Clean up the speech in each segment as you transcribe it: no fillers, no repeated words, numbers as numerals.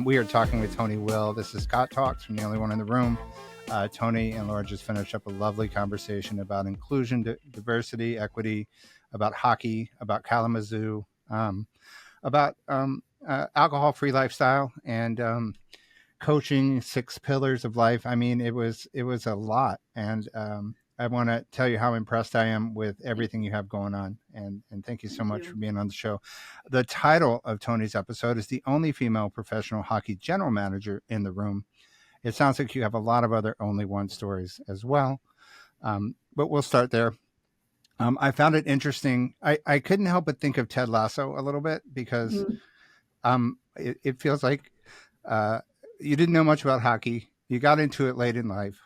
We are talking with Toni Will. This is Scott Talks from The Only One in the Room. Toni and Laura just finished up a lovely conversation about inclusion, diversity, equity, about hockey, about Kalamazoo, about alcohol-free lifestyle, and coaching, 6 pillars of life. I mean, it was a lot, and I want to tell you how impressed I am with everything you have going on, and thank you so much for being on the show. The title of Toni's episode is "The Only Female Professional Hockey General Manager in the Room." It sounds like you have a lot of other only one stories as well, but we'll start there. I found it interesting. I couldn't help but think of Ted Lasso a little bit because it feels like you didn't know much about hockey. You got into it late in life.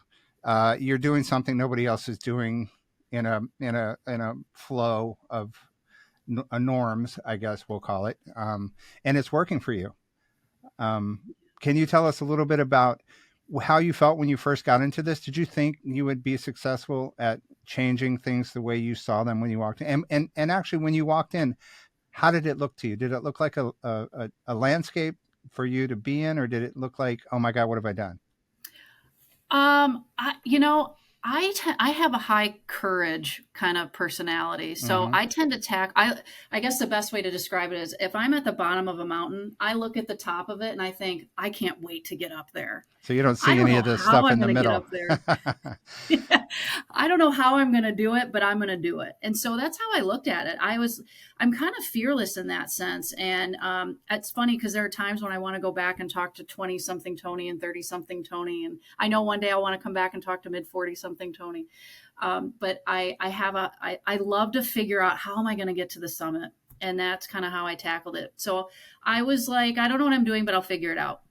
You're doing something nobody else is doing in a flow of norms, I guess we'll call it, and it's working for you. Can you tell us a little bit about how you felt when you first got into this? Did you think you would be successful at changing things the way you saw them when you walked in? And actually, when you walked in, how did it look to you? Did it look like a landscape for you to be in, or did it look like, oh my God, what have I done? I have a high courage kind of personality. So I tend to I guess the best way to describe it is if I'm at the bottom of a mountain, I look at the top of it and I think, I can't wait to get up there. So you don't see any of this stuff in the middle. I don't know how I'm going to do it, but I'm going to do it. And so that's how I looked at it. I'm kind of fearless in that sense. And it's funny because there are times when I want to go back and talk to 20 something Toni and 30 something Toni. And I know one day I want to come back and talk to mid 40 something Toni. But I love to figure out, how am I going to get to the summit? And that's kind of how I tackled it. So I was like, I don't know what I'm doing, but I'll figure it out.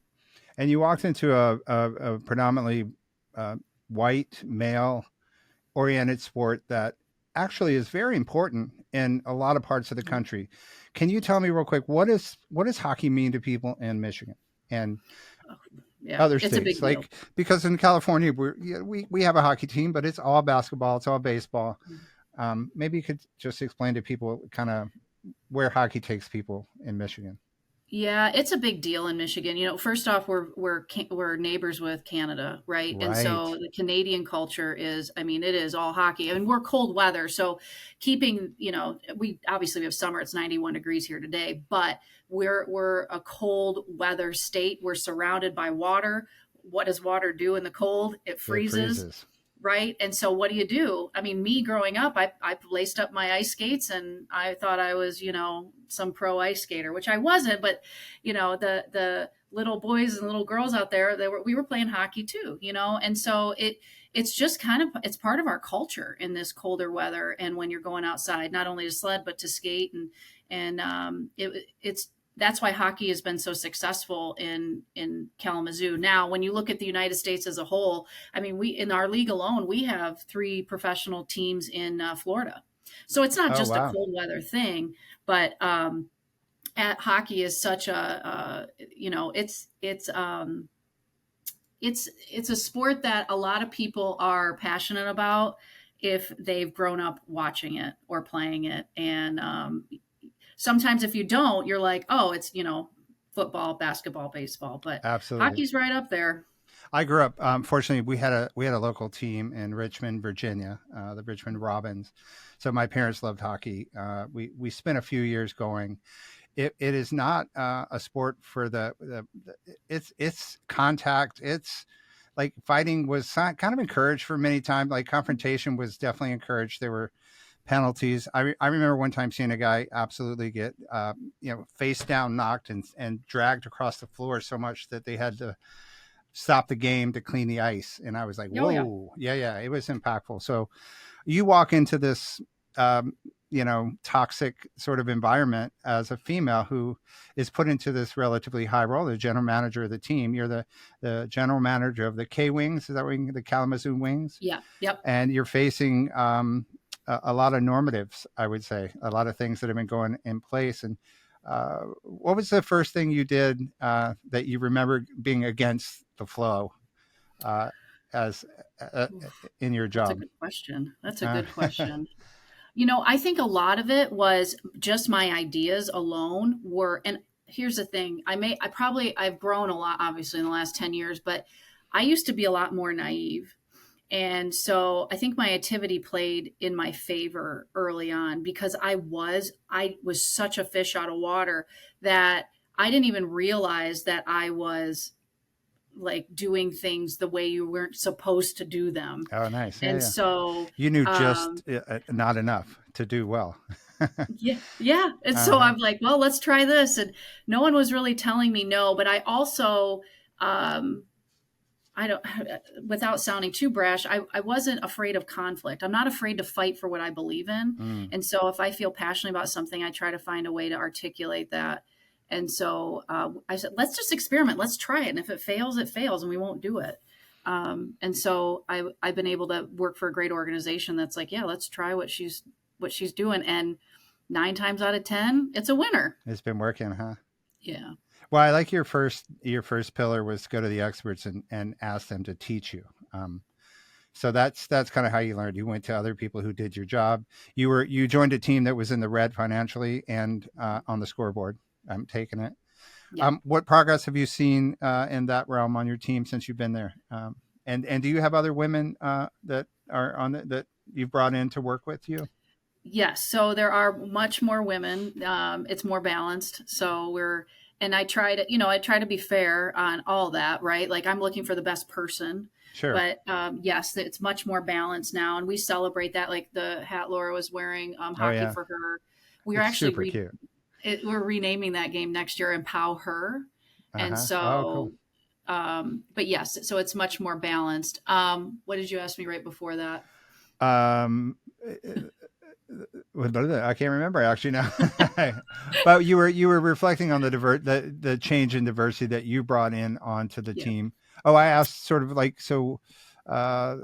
And you walked into a predominantly white, male-oriented sport that actually is very important in a lot of parts of the country. Can you tell me real quick, what does hockey mean to people in Michigan and other states? It's a big deal. Because in California, we have a hockey team, but it's all basketball, it's all baseball. Maybe you could just explain to people kind of where hockey takes people in Michigan. Yeah, it's a big deal in Michigan. First off, we're neighbors with Canada, right? And so the Canadian culture is, it is all hockey. And we're cold weather. So keeping, we have summer, it's 91 degrees here today, but we're a cold weather state. We're surrounded by water. What does water do in the cold? It freezes. Right. And so what do you do? Me growing up, I laced up my ice skates and I thought I was, some pro ice skater, which I wasn't. But, the little boys and little girls out there, we were playing hockey too, and so it's just it's part of our culture in this colder weather. And when you're going outside, not only to sled, but to skate that's why hockey has been so successful in Kalamazoo. Now, when you look at the United States as a whole, we in our league alone, we have 3 professional teams in Florida. So it's not just a cold weather thing, but hockey is such a it's a sport that a lot of people are passionate about if they've grown up watching it or playing it. And sometimes if you don't, you're like, oh, it's, football, basketball, baseball, but absolutely, hockey's right up there. I grew up, fortunately, we had a local team in Richmond, Virginia, the Richmond Robins. So my parents loved hockey. We spent a few years going. It is not a sport for it's contact. It's like fighting was kind of encouraged for many times. Like confrontation was definitely encouraged. There were penalties. I remember one time seeing a guy absolutely get, face down knocked and dragged across the floor so much that they had to stop the game to clean the ice. And I was like, whoa, yeah, it was impactful. So you walk into this, toxic sort of environment as a female who is put into this relatively high role, the general manager of the team. You're the general manager of the K Wings. Is that what the Kalamazoo Wings? Yeah. Yep. And you're facing, a lot of normatives, I would say, a lot of things that have been going in place. And what was the first thing you did that you remember being against the flow as in your job? That's a good question. I think a lot of it was just my ideas alone and here's the thing. I've grown a lot, obviously, in the last 10 years, but I used to be a lot more naive. And so I think my activity played in my favor early on because I was such a fish out of water that I didn't even realize that I was like doing things the way you weren't supposed to do them. Oh, nice. Yeah, And yeah. so, You knew just um, not enough to do well. yeah, yeah. And so Uh-huh. I'm like, well, let's try this. And no one was really telling me no, but I also, um, I don't, without sounding too brash, I wasn't afraid of conflict. I'm not afraid to fight for what I believe in. Mm. And so if I feel passionate about something, I try to find a way to articulate that. And so I said, let's just experiment. Let's try it. And if it fails, it fails and we won't do it. And so I've been able to work for a great organization that's like, yeah, let's try what she's doing. And 9 times out of 10, it's a winner. It's been working, huh? Yeah. Well, I like your first pillar was go to the experts and ask them to teach you. So that's kind of how you learned. You went to other people who did your job. You joined a team that was in the red financially and on the scoreboard. I'm taking it. Yeah. What progress have you seen in that realm on your team since you've been there? And do you have other women that are on that you've brought in to work with you? Yes, so there are much more women. It's more balanced. And I try to be fair on all that, right? Like I'm looking for the best person, Sure, but yes, it's much more balanced now, and we celebrate that. Like the hat Laura was wearing, oh hockey yeah, for her. We are it's actually super cute. we're renaming that game next year, Empower Her, and Uh-huh. Oh, cool. so. But yes, so it's much more balanced. What did you ask me right before that? um I can't remember actually now. But you were reflecting on the change in diversity that you brought in onto the Yeah. team. Oh, I asked sort of like so. uh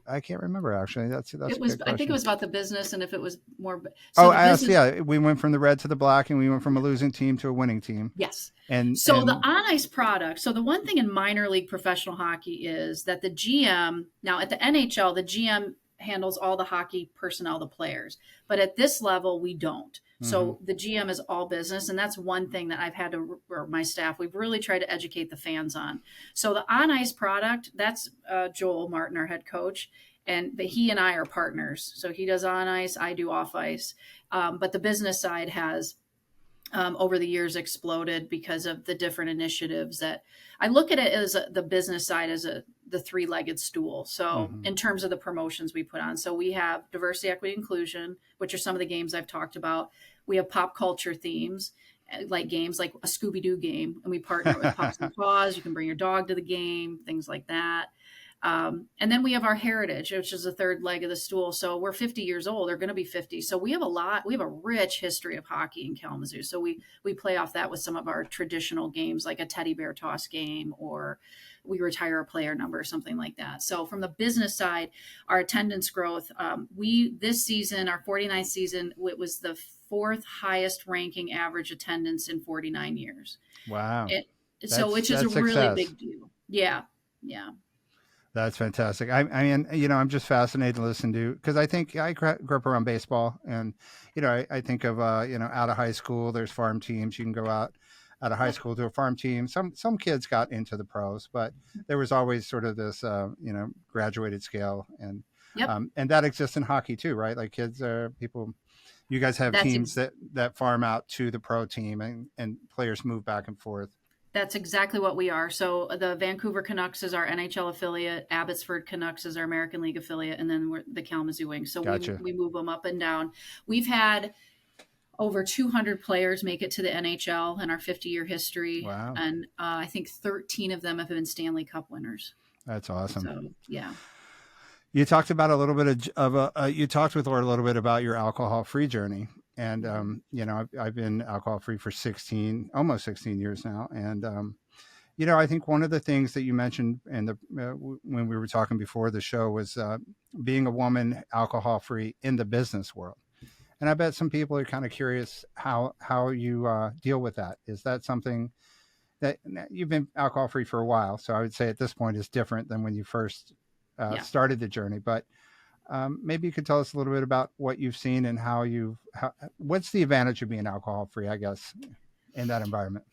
I can't remember actually. That's It a was, good I think it question. was about the business and if it was more, so Oh, the I asked, business, yeah, we went from the red to the black, and we went from a losing team to a winning team. yes. and So the and on ice product, so the one thing in minor league professional hockey is that the GM, now at the NHL, the GM handles all the hockey personnel, the players. But at this level, we don't. mhm. So the GM is all business. And that's one thing that I've had to, or my staff, we've really tried to educate the fans on. So the on ice product, that's Joel Martin, our head coach. But he and I are partners. So he does on ice, I do off ice. But the business side has over the years exploded because of the different initiatives that I look at it as the business side as the three-legged stool. So Mhm. in terms of the promotions we put on, so we have diversity, equity, inclusion, which are some of the games I've talked about. We have pop culture themes, like games like a Scooby-Doo game, and we partner with Pups and Paws. You can bring your dog to the game, things like that. And then we have our heritage, which is the third leg of the stool. So we're 50 years old. They're going to be 50. So we have we have a rich history of hockey in Kalamazoo. So we play off that with some of our traditional games, like a teddy bear toss game, or we retire a player number or something like that. So from the business side, our attendance growth, this season, our 49th season, it was the fourth highest ranking average attendance in 49 years. Wow, It, so that's which is a that's really success. big deal. Yeah. Yeah. That's fantastic. I mean, I'm just fascinated to listen to because I think I grew up around baseball, and I think of out of high school, there's farm teams. You can go out of high Yep. school to a farm team. Some kids got into the pros, but there was always sort of this graduated scale, Yep. and that exists in hockey too, right? Like kids are people. You guys have That's teams ex- that farm out to the pro team, and players move back and forth. that's exactly what we are. So the Vancouver Canucks is our NHL affiliate, Abbotsford Canucks is our American League affiliate, and then we're the Kalamazoo Wings. So Gotcha. we move them up and down. We've had over 200 players make it to the NHL in our 50-year history, Wow, and I think 13 of them have been Stanley Cup winners. that's awesome. So yeah, You talked about a little bit you talked with Laura a little bit about your alcohol free journey. And, mm-hmm. I've been alcohol free for almost 16 years now. And, I think one of the things that you mentioned when we were talking before the show was being a woman alcohol free in the business world. And I bet some people are kind of curious how you deal with that. Is that something that you've been alcohol free for a while? So I would say at this point is different than when you first Yeah. started the journey. But maybe you could tell us a little bit about what you've seen and what's the advantage of being alcohol free, I guess. in that environment?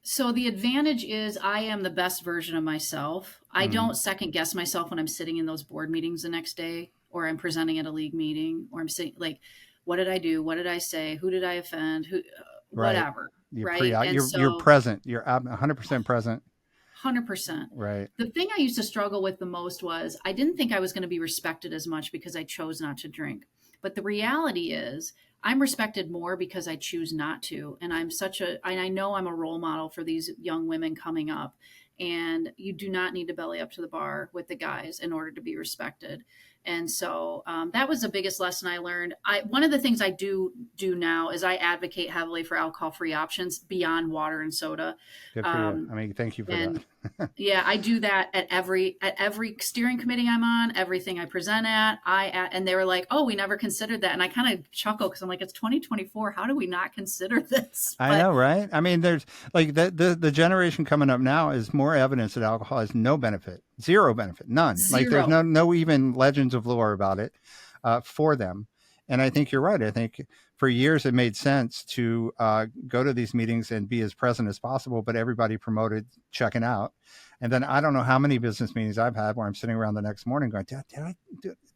So the advantage is I am the best version of myself. I Mm, don't second guess myself when I'm sitting in those board meetings the next day, or I'm presenting at a league meeting, or I'm sitting like, what did I do? What did I say? Who did I offend? Who, right. whatever. You're Right. And you're so present. You're 100% present. 100%. Right. The thing I used to struggle with the most was I didn't think I was going to be respected as much because I chose not to drink. But the reality is, I'm respected more because I choose not to. And I know I'm a role model for these young women coming up. And you do not need to belly up to the bar with the guys in order to be respected. And so that was the biggest lesson I learned. One of the things I do now is I advocate heavily for alcohol-free options beyond water and soda. Good for you. Um, I mean, thank you for and that. yeah, I do that at every steering committee I'm on, everything I present at. And they were like, "Oh, we never considered that." And I kind of chuckle because I'm like, "It's 2024. How do we not consider this?" I But know, right? I mean, there's like the generation coming up now is more evidence that alcohol has no benefit, zero benefit, none. Like there's zero. no even legends of lore about it for them. And I think you're right. I think for years it made sense to go to these meetings and be as present as possible, but everybody promoted checking out. And then I don't know how many business meetings I've had where I'm sitting around the next morning going,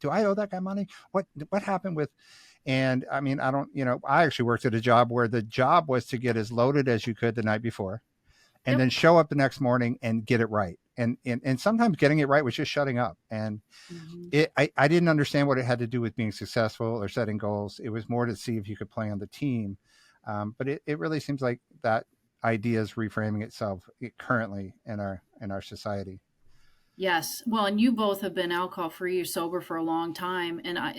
do I owe that guy money? What happened with? And I mean, I don't, I actually worked at a job where the job was to get as loaded as you could the night before and Yep. then show up the next morning and get it right. And sometimes getting it right was just shutting up. And Mhm. I didn't understand what it had to do with being successful or setting goals. It was more to see if you could play on the team. But it really seems like that idea is reframing itself currently in our society. Yes. Well, and you both have been alcohol free or sober for a long time. And I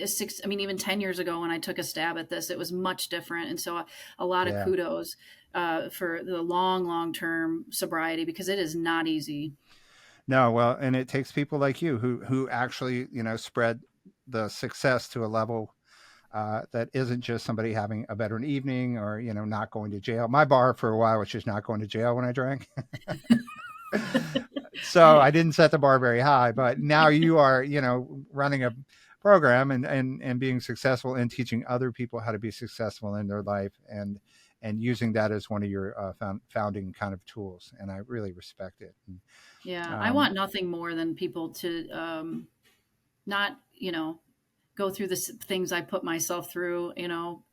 mean, even 10 years ago when I took a stab at this, it was much different. And so a lot of Yeah. kudos for the long term sobriety because it is not easy. No, well, and it takes people like you who actually, spread the success to a level that isn't just somebody having a better evening or not going to jail. My bar for a while was just not going to jail when I drank. So I didn't set the bar very high, but now you are running a program and being successful and teaching other people how to be successful in their life and using that as one of your founding kind of tools, and I really respect it. And, Yeah, I um, want nothing more than people to not, go through the things I put myself through, the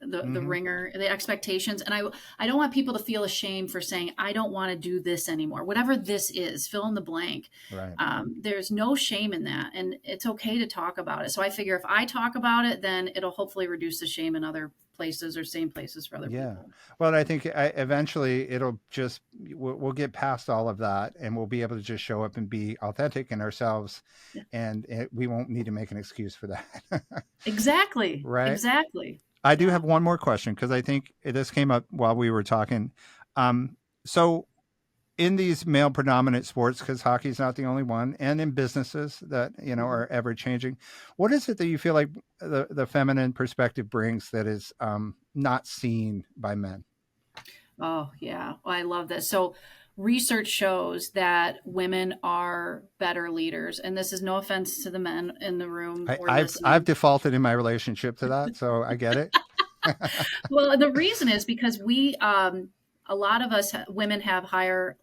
mhm, ringer, the expectations, and I don't want people to feel ashamed for saying I don't want to do this anymore. Whatever this is, fill in the blank. right. There's no shame in that, and it's okay to talk about it. So I figure if I talk about it, then it'll hopefully reduce the shame in other places or same places for other Yeah. people. Well, I think eventually it'll just, we'll get past all of that and we'll be able to just show up and be authentic in ourselves. Yeah. And we won't need to make an excuse for that. Exactly. Right. Exactly. I do Yeah. have one more question because I think this came up while we were talking. So, in these male predominant sports, because hockey's not the only one, and in businesses that Mhm. are ever changing, what is it that you feel like the feminine perspective brings that is not seen by men? Oh, yeah. Well, I love this. So, research shows that women are better leaders. And this is no offense to the men in the room or I've listening. defaulted in my relationship to that, so I get it. Well, the reason is because a lot of us women have higher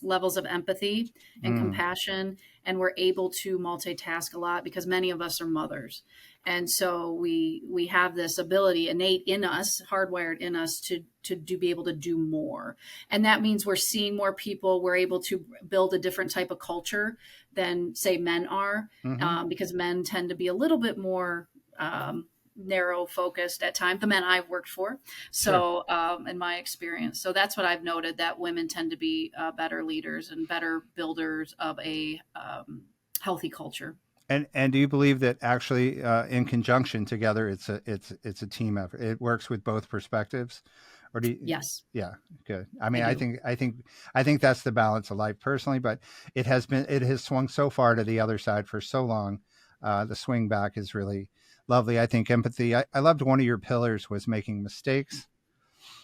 levels of empathy and Mm, compassion, and we're able to multitask a lot because many of us are mothers, and so we have this ability innate in us, hardwired in us to be able to do more, and that means we're seeing more people. We're able to build a different type of culture than say men are, hmm. because men tend to be a little bit more. Narrow focused at times, the men I've worked for. Sure. So, in my experience, so that's what I've noted that women tend to be better leaders and better builders of a healthy culture. And do you believe that actually in conjunction together, it's a team effort? It works with both perspectives, or do you? Yes, Yeah, good. I mean, I do. I think that's the balance of life personally, but it has swung so far to the other side for so long. The swing back is really lovely. I think empathy. I loved one of your pillars was making mistakes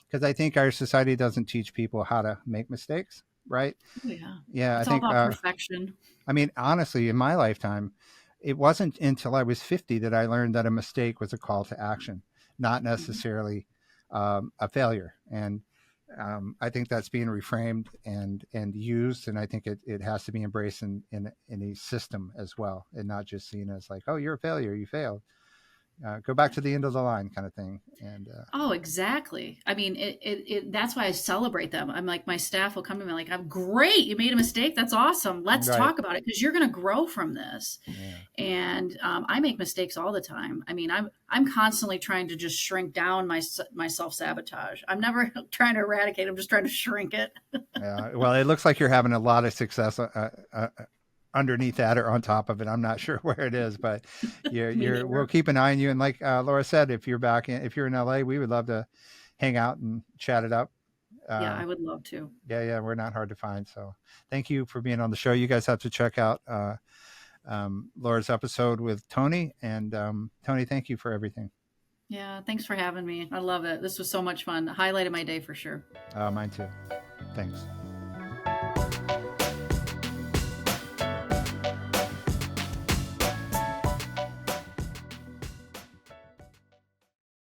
because I think our society doesn't teach people how to make mistakes, right? Oh, yeah, Yeah, I it's all think. about perfection. I mean, honestly, in my lifetime, it wasn't until I was 50 that I learned that a mistake was a call to action, not Mhm. necessarily a failure. And I think that's being reframed and used, and I think it has to be embraced in a system as well, and not just seen as like, oh, you're a failure, you failed. Go back to the end of the line, kind of thing. And Oh, exactly. I mean, that's why I celebrate them. I'm like, my staff will come to me like, I'm great. You made a mistake. That's awesome. Let's right, talk about it because you're going to grow from this. yeah, And I make mistakes all the time. I mean, I'm constantly trying to just shrink down my self sabotage. I'm never trying to eradicate. I'm just trying to shrink it. yeah. Well, it looks like you're having a lot of success. Underneath that or on top of it, I'm not sure where it is, but Me we'll neither. keep an eye on you. And like Laura said, if you're in LA, we would love to hang out and chat it up. Yeah, uh, I would love to. yeah, we're not hard to find. So thank you for being on the show. You guys have to check out Laura's episode with Toni. And Toni, thank you for everything. Yeah, thanks for having me. I love it. This was so much fun. Highlighted my day for sure. Mine too. Thanks.